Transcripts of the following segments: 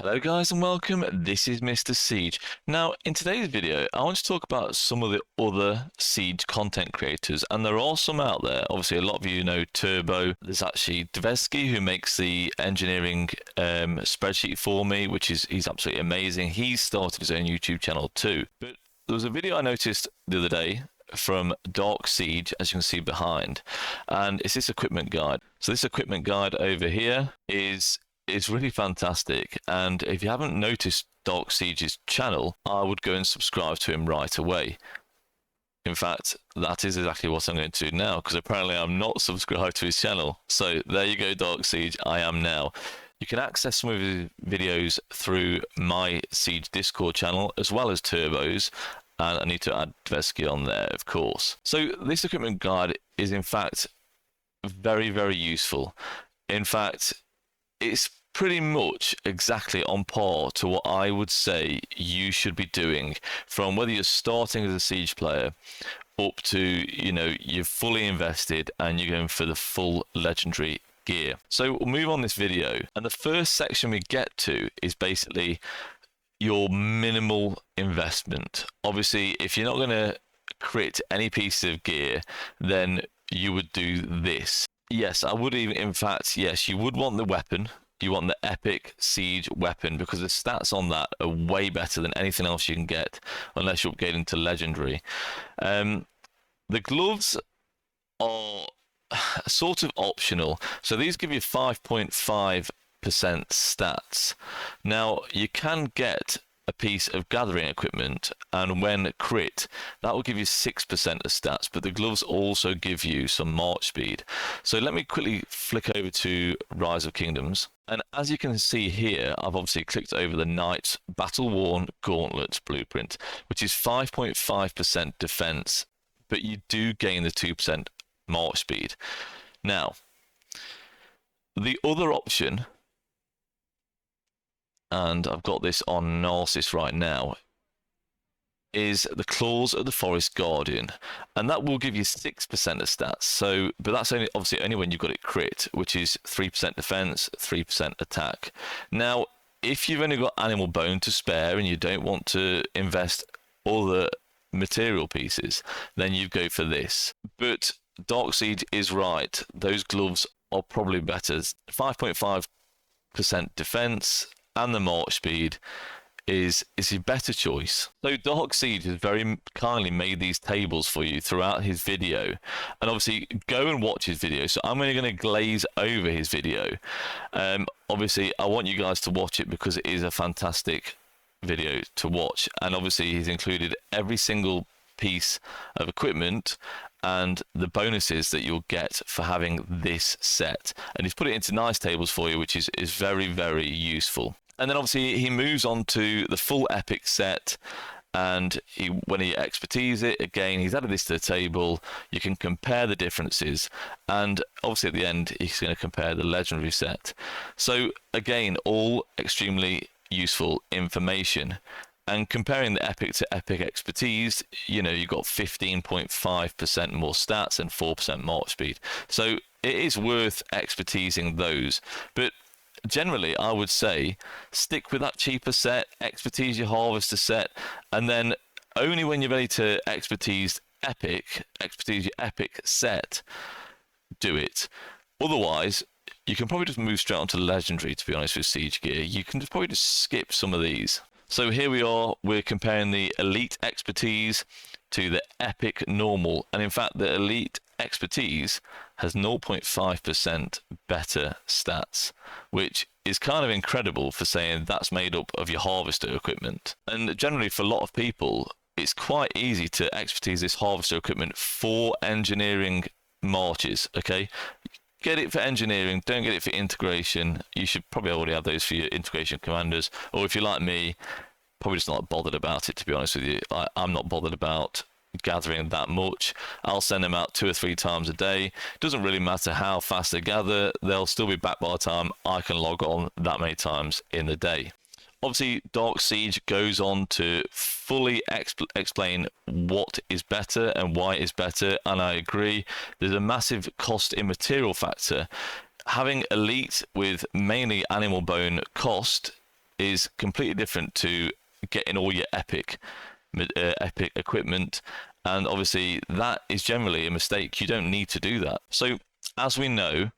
Hello guys and welcome, this is Mr. Siege. Now in today's video I want to talk about some of the other Siege content creators, and there are some out there. Obviously a lot of you know Turbo. There's actually Dvesky who makes the engineering spreadsheet for me, which is he's absolutely amazing. He's started his own YouTube channel too. But there was a video I noticed the other day from Dark Siege, as you can see behind, and it's this equipment guide. So this equipment guide over here is really fantastic, and if you haven't noticed Dark Siege's channel, I would go and subscribe to him right away. In fact, that is exactly what I'm going to do now, because apparently I'm not subscribed to his channel. So there you go, Dark Siege, I am now. You can access some of his videos through my Siege Discord channel as well as Turbo's, and I need to add Dvesky on there, of course. So this equipment guide is in fact very, very useful. In fact, it's pretty much exactly on par to what I would say you should be doing, from whether you're starting as a Siege player up to, you know, you're fully invested and you're going for the full legendary gear. So we'll move on this video, and the first section we get to is basically your minimal investment. Obviously, if you're not going to crit any piece of gear, then you would do this. Yes, I would even, in fact, yes, you would want the weapon. You want the epic Siege weapon, because the stats on that are way better than anything else you can get unless you upgrade into legendary. The gloves are sort of optional, so these give you 5.5% stats. Now you can get a piece of gathering equipment, and when crit, that will give you 6% of stats, but the gloves also give you some march speed. So let me quickly flick over to Rise of Kingdoms, and as you can see here, I've obviously clicked over the Knight's Battle Worn Gauntlets blueprint, which is 5.5% defense, but you do gain the 2% march speed. Now the other option, and I've got this on Narcissus right now, is the Claws of the Forest Guardian, and that will give you 6% of stats. So, but that's only obviously only when you've got it crit, which is 3% defense, 3% attack. Now, if you've only got animal bone to spare and you don't want to invest all the material pieces, then you go for this. But Dark Siege is right; those gloves are probably better. 5.5% defense, and the march speed is a better choice. So Dark Siege has very kindly made these tables for you throughout his video, and obviously go and watch his video. So I'm only going to glaze over his video. Obviously I want you guys to watch it because it is a fantastic video to watch, and obviously he's included every single piece of equipment and the bonuses that you'll get for having this set, and he's put it into nice tables for you, which is very, very useful. And then obviously he moves on to the full epic set, and when he expertise it again, he's added this to the table. You can compare the differences, and obviously at the end he's going to compare the legendary set. So again, all extremely useful information. And comparing the epic to epic expertise, you know, you've got 15.5% more stats and 4% march speed. So it is worth expertising those. But generally, I would say stick with that cheaper set, expertise your harvester set, and then only when you're ready to expertise your epic set, do it. Otherwise, you can probably just move straight onto legendary, to be honest, with Siege gear. You can probably just skip some of these. So here we are, we're comparing the elite expertise to the epic normal, and in fact the elite expertise has 0.5% better stats, which is kind of incredible for saying that's made up of your harvester equipment. And generally for a lot of people, it's quite easy to expertise this harvester equipment for engineering marches, okay? Get it for engineering, don't get it for integration. You should probably already have those for your integration commanders, or if you're like me, probably just not bothered about it, to be honest with you. I'm not bothered about gathering that much. I'll send them out 2 or 3 times a day. Doesn't really matter how fast they gather, they'll still be back by the time I can log on that many times in the day. Obviously, Dark Siege goes on to fully explain what is better and why it is better, and I agree. There's a massive cost in material factor. Having elite with mainly animal bone cost is completely different to getting all your epic equipment, and obviously that is generally a mistake. You don't need to do that. So as we know,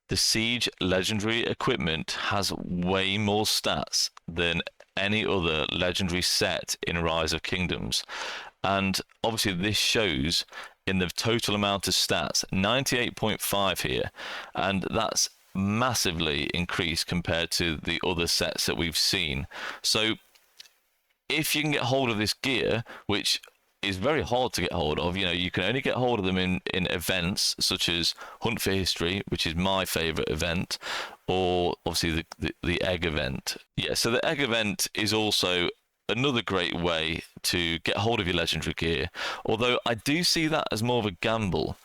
the Siege legendary equipment has way more stats than any other legendary set in Rise of Kingdoms, and obviously this shows in the total amount of stats, 98.5 here, and that's massively increased compared to the other sets that we've seen. So if you can get hold of this gear, which is very hard to get hold of, you can only get hold of them in events such as Hunt for History, which is my favorite event, or obviously the egg event. Yeah, so the egg event is also another great way to get hold of your legendary gear, although I do see that as more of a gamble.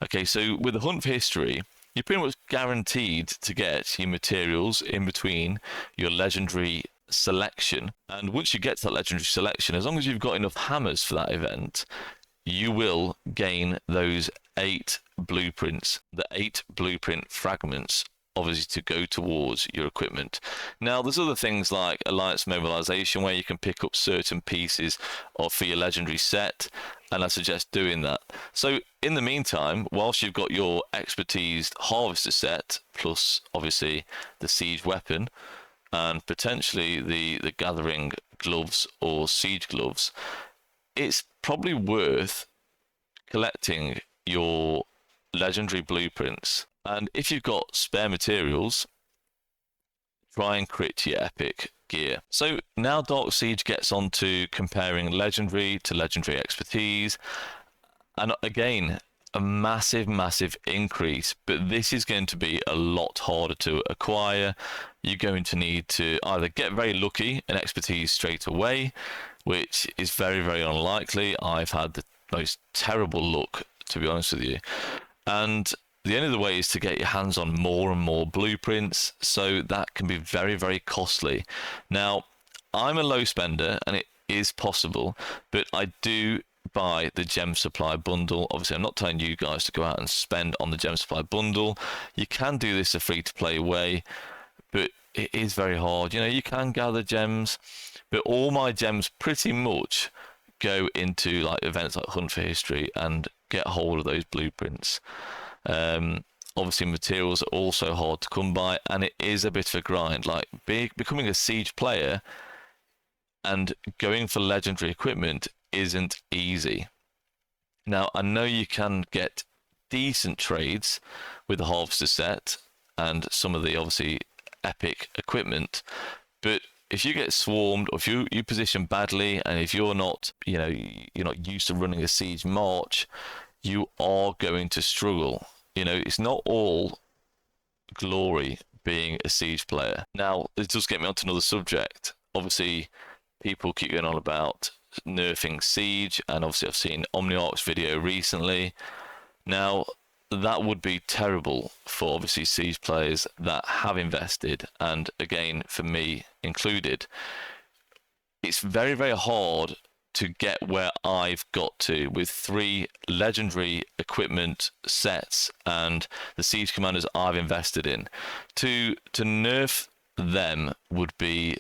Okay, so with the Hunt for History, you're pretty much guaranteed to get your materials in between your legendary selection, and once you get to that legendary selection, as long as you've got enough hammers for that event, you will gain those 8 blueprints, the 8 blueprint fragments, obviously, to go towards your equipment. Now there's other things like Alliance Mobilization, where you can pick up certain pieces for your legendary set, and I suggest doing that. So in the meantime, whilst you've got your expertise harvester set, plus obviously the siege weapon, and potentially the gathering gloves or siege gloves, it's probably worth collecting your legendary blueprints. And if you've got spare materials, try and crit your epic gear. So now Dark Siege gets on to comparing legendary to legendary expertise, and again, a massive increase, but this is going to be a lot harder to acquire. You're going to need to either get very lucky and expertise straight away, which is very unlikely. I've had the most terrible luck, to be honest with you, and the only other way is to get your hands on more and more blueprints, so that can be very costly. Now, I'm a low spender and it is possible, but I do buy the gem supply bundle. Obviously, I'm not telling you guys to go out and spend on the gem supply bundle. You can do this a free-to-play way, but it is very hard. You can gather gems, but all my gems pretty much go into like events like Hunt for History and get hold of those blueprints. Obviously, materials are also hard to come by, and it is a bit of a grind. Like becoming a siege player and going for legendary equipment isn't easy. Now, I know you can get decent trades with the harvester set and some of the obviously epic equipment, but if you get swarmed, or if you position badly, and if you're not used to running a siege march, you are going to struggle. It's not all glory being a siege player. Now, this does get me onto another subject. Obviously, people keep going on about nerfing siege, and obviously I've seen Omniarch's video recently. Now, that would be terrible for obviously siege players that have invested, and again, for me included. It's very hard to get where I've got to with 3 legendary equipment sets and the siege commanders I've invested in. To nerf them would be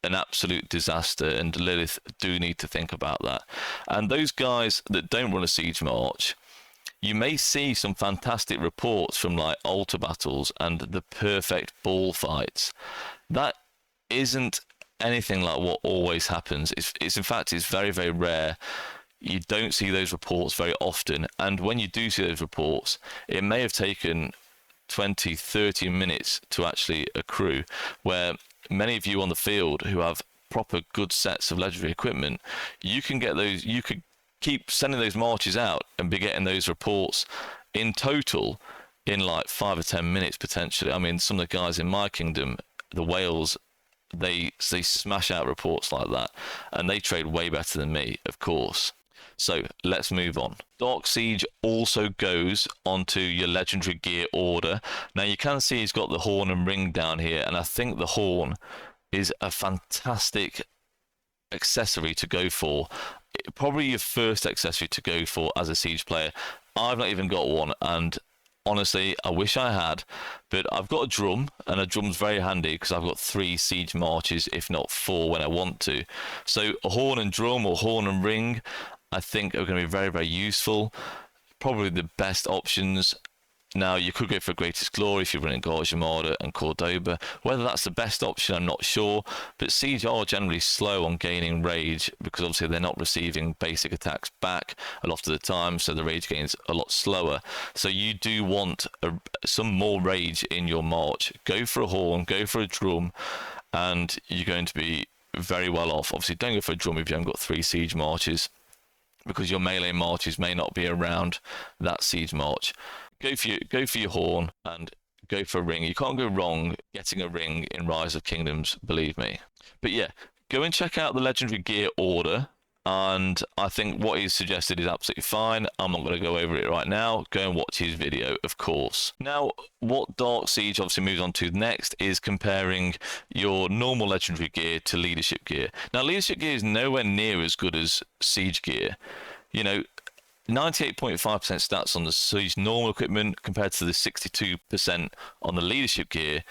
an absolute disaster, and Lilith do need to think about that. And those guys that don't run a siege march, you may see some fantastic reports from like altar battles and the perfect ball fights. That isn't anything like what always happens. It's in fact, it's very rare. You don't see those reports very often, and when you do see those reports, it may have taken 20-30 minutes to actually accrue, where many of you on the field who have proper good sets of legendary equipment, you can get those, you could keep sending those marches out and be getting those reports in total in like 5 or 10 minutes potentially. I mean, some of the guys in my kingdom, the Wales, they smash out reports like that, and they trade way better than me, of course. So let's move on. Dark Siege also goes onto your legendary gear order. Now you can see he's got the horn and ring down here, and I think the horn is a fantastic accessory to go for. Probably your first accessory to go for as a siege player. I've not even got one, and honestly, I wish I had, but I've got a drum, and a drum's very handy because I've got 3 siege marches, if not 4 when I want to. So a horn and drum or horn and ring, I think are going to be very, very useful. Probably the best options. Now, you could go for Greatest Glory if you're running Gorge Armada and Cordoba. Whether that's the best option, I'm not sure. But Siege are generally slow on gaining rage because obviously they're not receiving basic attacks back a lot of the time, so the rage gain's a lot slower. So you do want some more rage in your march. Go for a horn, go for a drum, and you're going to be very well off. Obviously, don't go for a drum if you haven't got 3 siege marches, because your melee marches may not be around that siege march. Go for your horn and go for a ring. You can't go wrong getting a ring in Rise of Kingdoms, believe me. But yeah, go and check out the legendary gear order, and I think what he's suggested is absolutely fine. I'm not going to go over it right now. Go and watch his video, of course. Now, what Dark Siege obviously moves on to next is comparing your normal legendary gear to leadership gear. Now, leadership gear is nowhere near as good as siege gear. You know, 98.5% stats on the siege normal equipment compared to the 62% on the leadership gear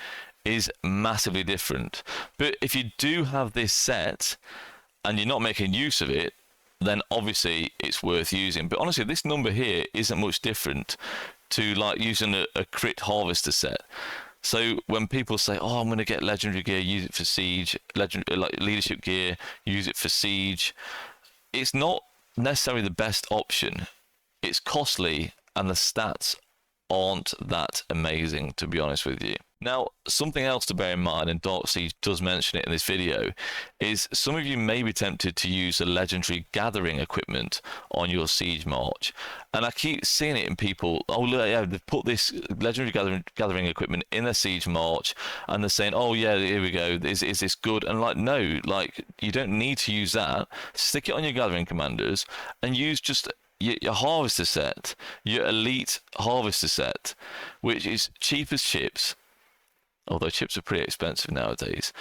is massively different. But if you do have this set and you're not making use of it, then obviously it's worth using. But honestly, this number here isn't much different to like using a crit harvester set. So when people say, oh, I'm going to get legendary gear, use it for siege, like leadership gear, use it for siege, it's not necessarily the best option. It's costly and the stats aren't that amazing, to be honest with you. Now, something else to bear in mind, and Dark Siege does mention it in this video, is some of you may be tempted to use the legendary gathering equipment on your siege march. And I keep seeing it in people, oh look, yeah, they've put this legendary gathering equipment in a siege march, and they're saying, oh yeah, here we go, is this good? And like, no, like, you don't need to use that. Stick it on your gathering commanders and use just your harvester set, your elite harvester set, which is cheap as chips, although chips are pretty expensive nowadays.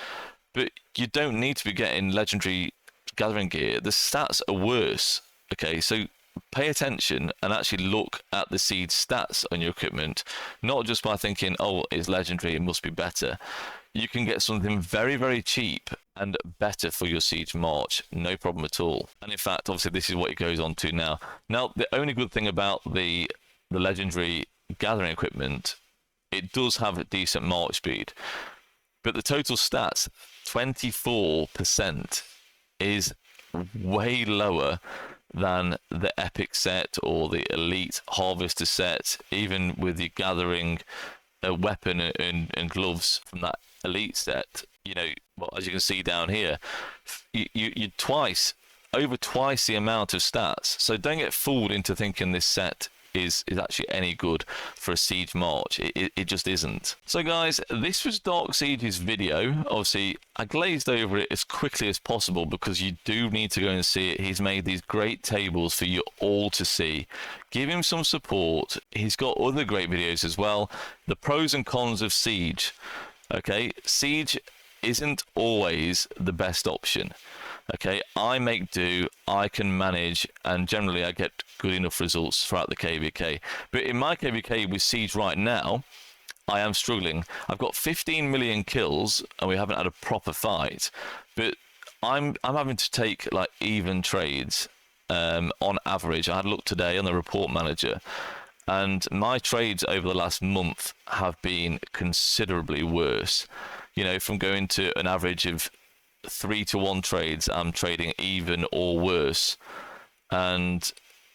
But you don't need to be getting legendary gathering gear. The stats are worse. Okay, so pay attention and actually look at the siege stats on your equipment, not just by thinking, oh, it's legendary, it must be better. You can get something very, very cheap and better for your siege march, no problem at all. And in fact, obviously, this is what it goes on to now. Now, the only good thing about the legendary gathering equipment, it does have a decent march speed, but the total stats, 24%, is way lower than the epic set or the elite harvester set, even with the gathering weapon and gloves from that elite set. You know, well, as you can see down here, you over twice the amount of stats. So don't get fooled into thinking this set is actually any good for a siege march. It just isn't. So guys, this was Dark Siege's video. Obviously, I glazed over it as quickly as possible because you do need to go and see it. He's made these great tables for you all to see. Give him some support. He's got other great videos as well. The pros and cons of siege. Okay, siege isn't always the best option. Okay, I make do, I can manage, and generally I get good enough results throughout the KVK. But in my KVK with siege right now, I am struggling. I've got 15 million kills and we haven't had a proper fight, but I'm having to take like even trades on average. I had a look today on the report manager, and my trades over the last month have been considerably worse. You know, from going to an average of 3-to-1 trades, I'm trading even or worse. And,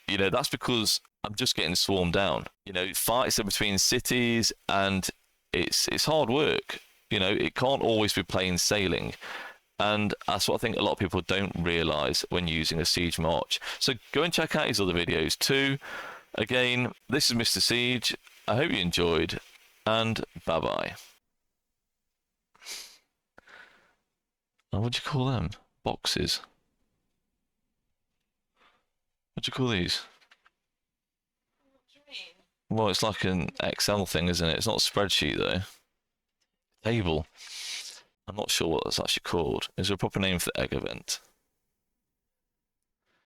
you know, that's because I'm just getting swarmed down. You know, fights are between cities and it's hard work. You know, it can't always be plain sailing. And that's what I think a lot of people don't realise when using a siege march. So go and check out his other videos too. Again, this is Mr. Siege. I hope you enjoyed, and bye-bye. Oh, what do you call them? Boxes. What do you call these? What do you mean? Well, it's like an Excel thing, isn't it? It's not a spreadsheet, though. Table. I'm not sure what that's actually called. Is there a proper name for the egg event?